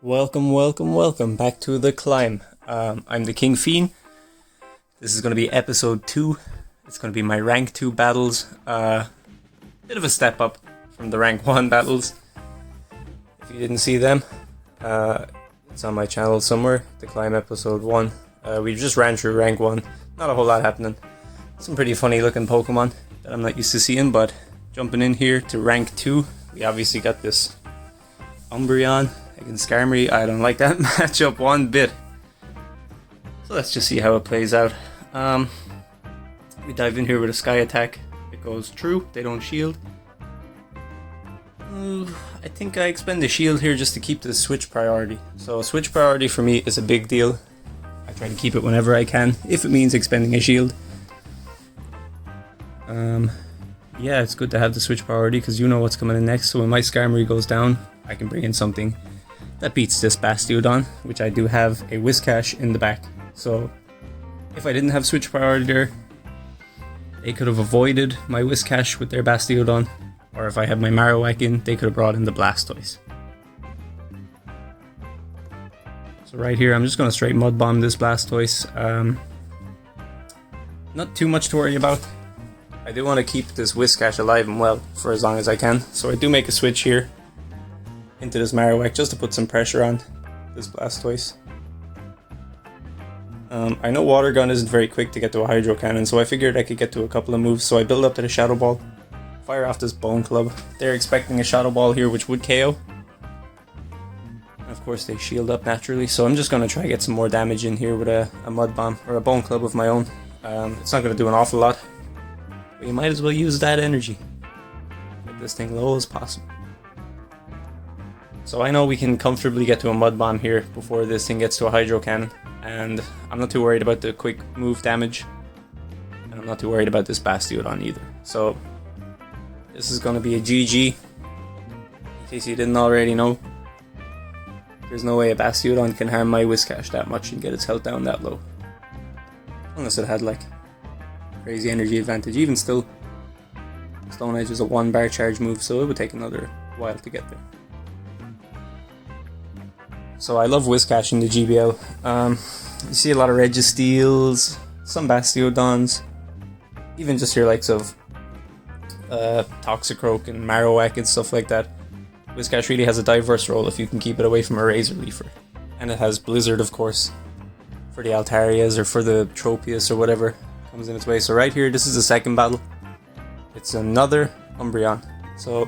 Welcome back to The Climb. I'm TheKingFeen. This is going to be episode 2. It's going to be my rank 2 battles. Bit of a step up from the rank 1 battles. If you didn't see them, it's on my channel somewhere. The Climb episode 1. We just ran through rank 1. Not a whole lot happening. Some pretty funny looking Pokemon that I'm not used to seeing, but jumping in here to rank 2, we obviously got this Umbreon against Skarmory. I don't like that matchup one bit. So let's just see how it plays out. We dive in here with a Sky Attack. It goes true, they don't shield. I think I expend the shield here just to keep the switch priority. So switch priority for me is a big deal. I try to keep it whenever I can, if it means expending a shield. Yeah, it's good to have the switch priority because you know what's coming in next. So when my Skarmory goes down, I can bring in something that beats this Bastiodon, which I do have a Whiscash in the back. So if I didn't have switch priority there, they could have avoided my Whiscash with their Bastiodon, or if I had my Marowak in, they could have brought in the Blastoise. So right here, I'm just going to straight Mud Bomb this Blastoise. Not too much to worry about. I do want to keep this Whiscash alive and well for as long as I can, so I do make a switch here into this Marowak just to put some pressure on this Blastoise. I know Water Gun isn't very quick to get to a Hydro Cannon, so I figured I could get to a couple of moves, so I build up to the Shadow Ball, fire off this Bone Club. They're expecting a Shadow Ball here, which would KO. And of course they shield up naturally, so I'm just going to try to get some more damage in here with a Mud Bomb, or a Bone Club of my own. It's not going to do an awful lot, but you might as well use that energy. Get this thing low as possible. So I know we can comfortably get to a Mud Bomb here before this thing gets to a Hydro Cannon, and I'm not too worried about the quick move damage, and I'm not too worried about this Bastiodon either. So this is going to be a GG, in case you didn't already know. There's no way a Bastiodon can harm my Whiscash that much and get its health down that low. Unless it had like crazy energy advantage. Even still, Stone Edge is a 1-bar charge move, so it would take another while to get there. So I love Whiscash in the GBL. You see a lot of Registeels, some Bastiodons, even just your likes of Toxicroak and Marowak and stuff like that. Whiscash really has a diverse role if you can keep it away from a Razor Leafer. And it has Blizzard, of course, for the Altarias or for the Tropius or whatever comes in its way. So right here, this is the second battle. It's another Umbreon. So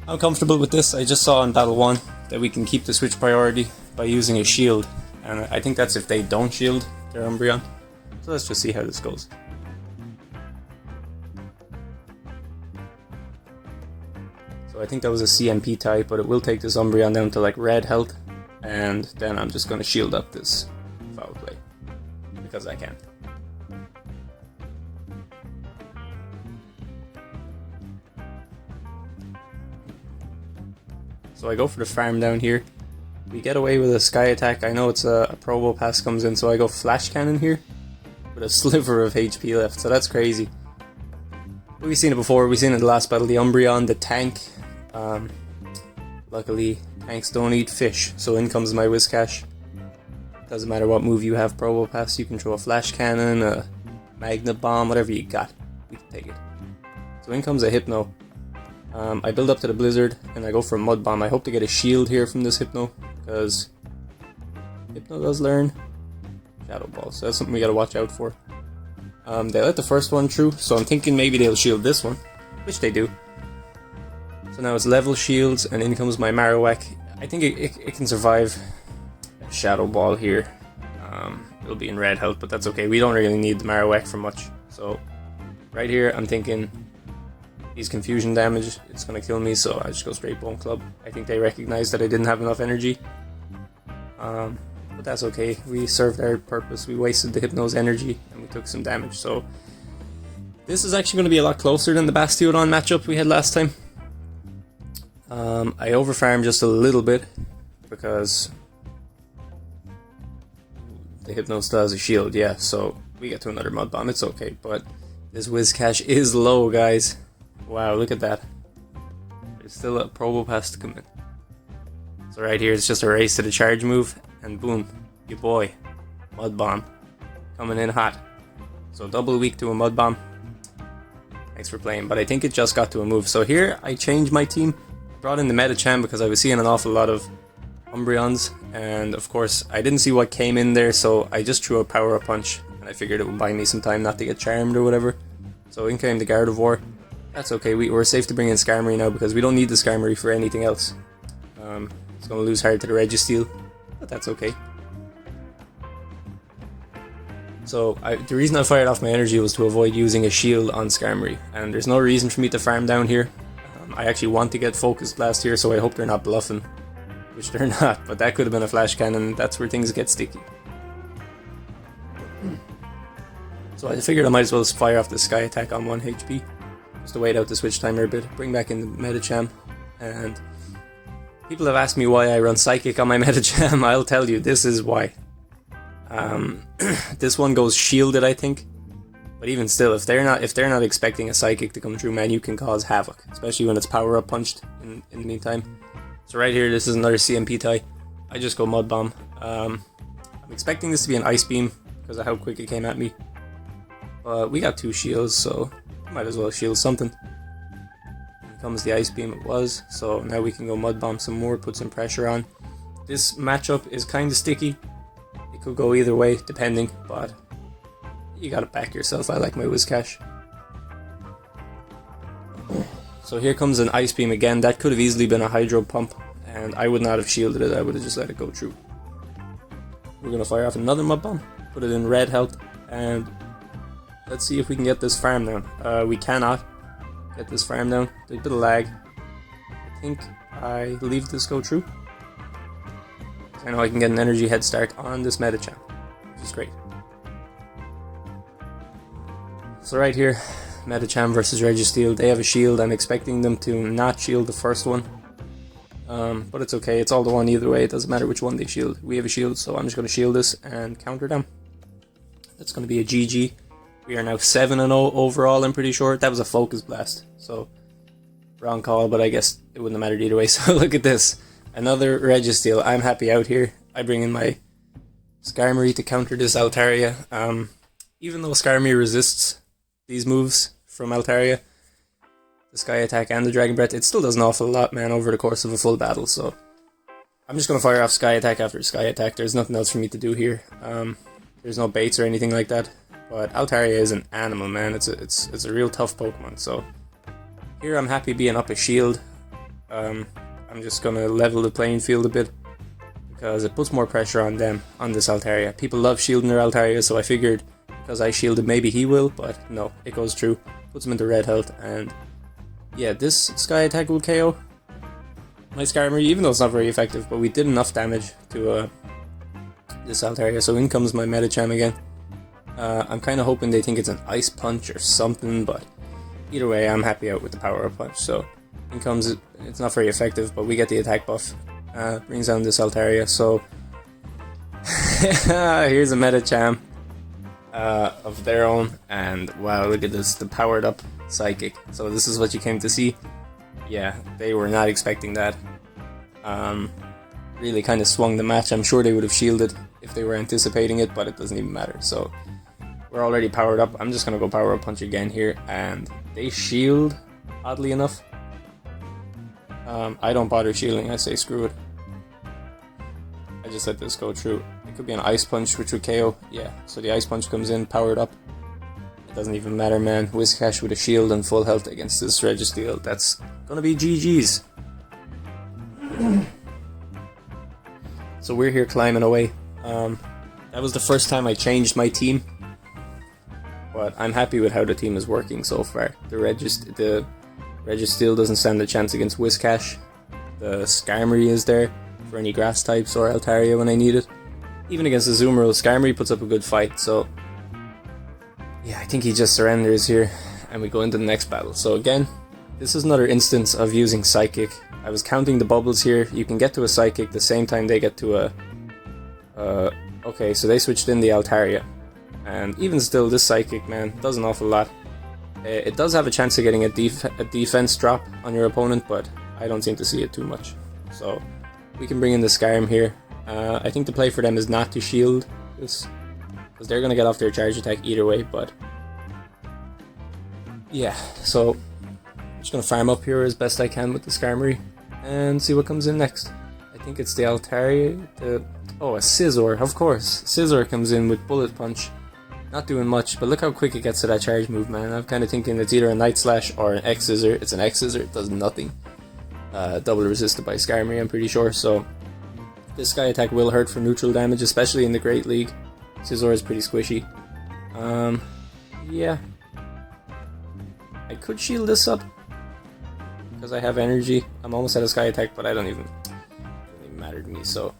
I'm comfortable with this. I just saw in battle 1 that we can keep the switch priority by using a shield, and I think that's if they don't shield their Umbreon. So let's just see how this goes. So I think that was a CMP type, but it will take this Umbreon down to like red health, and then I'm just going to shield up this Foul Play because I can. So I go for the farm down here. We get away with a Sky Attack. I know it's a Probopass comes in, so I go Flash Cannon here with a sliver of HP left, so that's crazy. We've seen it before. We've seen it in the last battle, the Umbreon, the tank. Luckily, tanks don't eat fish, so in comes my Whiscash. Doesn't matter what move you have, Probopass, you can throw a Flash Cannon, a Magnet Bomb, whatever you got. We can take it. So in comes a Hypno. I build up to the Blizzard and I go for a Mud Bomb. I hope to get a shield here from this Hypno, because Hypno does learn Shadow Ball, so that's something we gotta watch out for. They let the first one through, so I'm thinking maybe they'll shield this one, which they do. So now it's level shields, and in comes my Marowak. I think it can survive a Shadow Ball here. It'll be in red health, but that's okay. We don't really need the Marowak for much. So right here, I'm thinking these confusion damage, it's gonna kill me, so I just go straight Bone Club. I think they recognized that I didn't have enough energy. But that's okay. We served our purpose. We wasted the Hypno's energy and we took some damage. So this is actually going to be a lot closer than the Bastiodon matchup we had last time. I overfarmed just a little bit because the Hypno still has a shield, yeah, so we get to another Mud Bomb. It's okay, but this Whiscash is low, guys. Wow, look at that. There's still a Probopass to come in. So So right here, it's just a race to the charge move, and boom, your boy, Mud Bomb, coming in hot. So double weak to a Mud Bomb. Thanks for playing, but I think it just got to a move. So here, I changed my team, brought in the Medicham because I was seeing an awful lot of Umbreons, and of course, I didn't see what came in there, so I just threw a power-up punch, and I figured it would buy me some time not to get charmed or whatever. So in came the Gardevoir. That's okay, we're safe to bring in Skarmory now because we don't need the Skarmory for anything else. It's going to lose hard to the Registeel, but that's okay. So the reason I fired off my energy was to avoid using a shield on Skarmory, and there's no reason for me to farm down here. I actually want to get Focus Blast here, so I hope they're not bluffing, which they're not, but that could have been a Flash Cannon. That's where things get sticky. So I figured I might as well fire off the Sky Attack on 1 HP, just to wait out the switch timer a bit, bring back in the Medicham, and people have asked me why I run Psychic on my Medicham. I'll tell you, this is why. This one goes shielded, I think, but even still, if they're not expecting a Psychic to come through, man, you can cause havoc, especially when it's power up punched in the meantime. So right here, this is another CMP tie. I just go Mud Bomb. I'm expecting this to be an Ice Beam because of how quick it came at me. But we got 2 shields, so might as well shield something. Here comes the Ice Beam, it was. So now we can go Mud Bomb some more, put some pressure on. This matchup is kind of sticky. It could go either way, depending, but you gotta back yourself. I like my Whiscash. So here comes an Ice Beam again. That could have easily been a Hydro Pump, and I would not have shielded it. I would have just let it go through. We're gonna fire off another Mud Bomb, put it in red health, and let's see if we can get this farm down. We cannot get this farm down. There's a bit of lag. I think I leave this go through. I know I can get an energy head start on this Medicham, which is great. So right here, Medicham versus Registeel. They have a shield. I'm expecting them to not shield the first one. But it's okay. It's all the one either way. It doesn't matter which one they shield. We have a shield, so I'm just going to shield this and counter them. That's going to be a GG. We are now 7-0 overall, I'm pretty sure. That was a Focus Blast, so wrong call, but I guess it wouldn't have mattered either way. So look at this. Another Registeel. I'm happy out here. I bring in my Skarmory to counter this Altaria. Even though Skarmory resists these moves from Altaria, the Sky Attack and the Dragon Breath, it still does an awful lot, man, over the course of a full battle, so I'm just going to fire off Sky Attack after Sky Attack. There's nothing else for me to do here. There's no baits or anything like that. But Altaria is an animal, man. It's a real tough Pokemon. So here I'm happy being up a shield. I'm just gonna level the playing field a bit because it puts more pressure on them, on this Altaria. People love shielding their Altaria, so I figured because I shielded maybe he will, but no, it goes through. Puts him into red health, and yeah, this Sky Attack will KO my Skarmory, even though it's not very effective, but we did enough damage to this Altaria. So in comes my Medicham again. I'm kind of hoping they think it's an Ice Punch or something, but either way, I'm happy out with the Power Up Punch. So in comes it's not very effective, but we get the attack buff. Brings down this Altaria. So here's a Medicham of their own, and wow, look at this, the powered up Psychic. So this is what you came to see. Yeah, they were not expecting that. Really kind of swung the match. I'm sure they would have shielded if they were anticipating it, but it doesn't even matter. So we're already powered up. I'm just gonna go Power Up Punch again here, and they shield, oddly enough. I don't bother shielding, I say screw it. I just let this go through. It could be an Ice Punch which would KO. Yeah, so the Ice Punch comes in, powered up. It doesn't even matter, man. Whiscash with a shield and full health against this Registeel. That's gonna be GG's. So we're here climbing away. That was the first time I changed my team, but I'm happy with how the team is working so far. The Registeel doesn't stand a chance against Whiscash. The Skarmory is there for any grass types or Altaria when I need it. Even against the Azumarill, Skarmory puts up a good fight, so yeah, I think he just surrenders here, and we go into the next battle. So again, this is another instance of using Psychic. I was counting the bubbles here. You can get to a Psychic the same time they get to a... okay, so they switched in the Altaria. And even still, this Psychic, man, does an awful lot. It does have a chance of getting a defense drop on your opponent, but I don't seem to see it too much. So we can bring in the Skarm here. I think the play for them is not to shield this, because they're going to get off their charge attack either way, but yeah, so I'm just going to farm up here as best I can with the Skarmory and see what comes in next. I think it's the Altaria, oh, a Scizor, of course. Scizor comes in with Bullet Punch. Not doing much, but look how quick it gets to that charge move, man. I'm kind of thinking it's either a Night Slash or an X Scissor. It's an X Scissor, it does nothing. Double resisted by Skarmory, I'm pretty sure, so this Sky Attack will hurt for neutral damage, especially in the Great League. Scizor is pretty squishy. Yeah. I could shield this up, because I have energy. I'm almost at a Sky Attack, but it doesn't even matter to me, so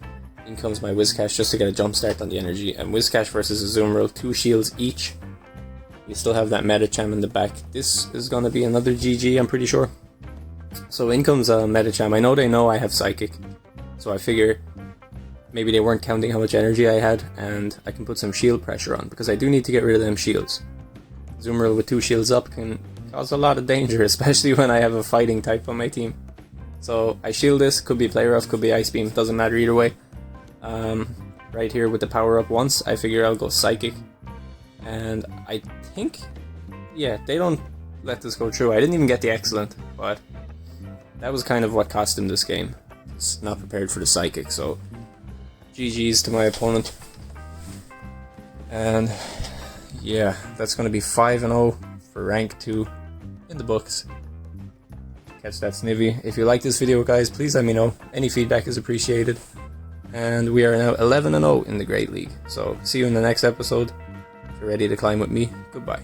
in comes my Whiscash just to get a jump start on the energy, and Whiscash versus Azumarill, 2 shields each. We still have that Medicham in the back. This is going to be another GG, I'm pretty sure. So in comes Medicham. I know I have Psychic, so I figure maybe they weren't counting how much energy I had, and I can put some shield pressure on, because I do need to get rid of them shields. Azumarill with 2 shields up can cause a lot of danger, especially when I have a fighting type on my team. So I shield this, could be Play Rough, could be Ice Beam, doesn't matter either way. Right here with the power up once, I figure I'll go Psychic, and I think, yeah, they don't let this go through. I didn't even get the Excellent, but that was kind of what cost him this game. It's not prepared for the Psychic, so GG's to my opponent. And yeah, that's going to be 5-0 for rank 2 in the books. Catch that Snivy. If you like this video, guys, please let me know. Any feedback is appreciated. And we are now 11-0 in the Great League. So see you in the next episode. If you're ready to climb with me, goodbye.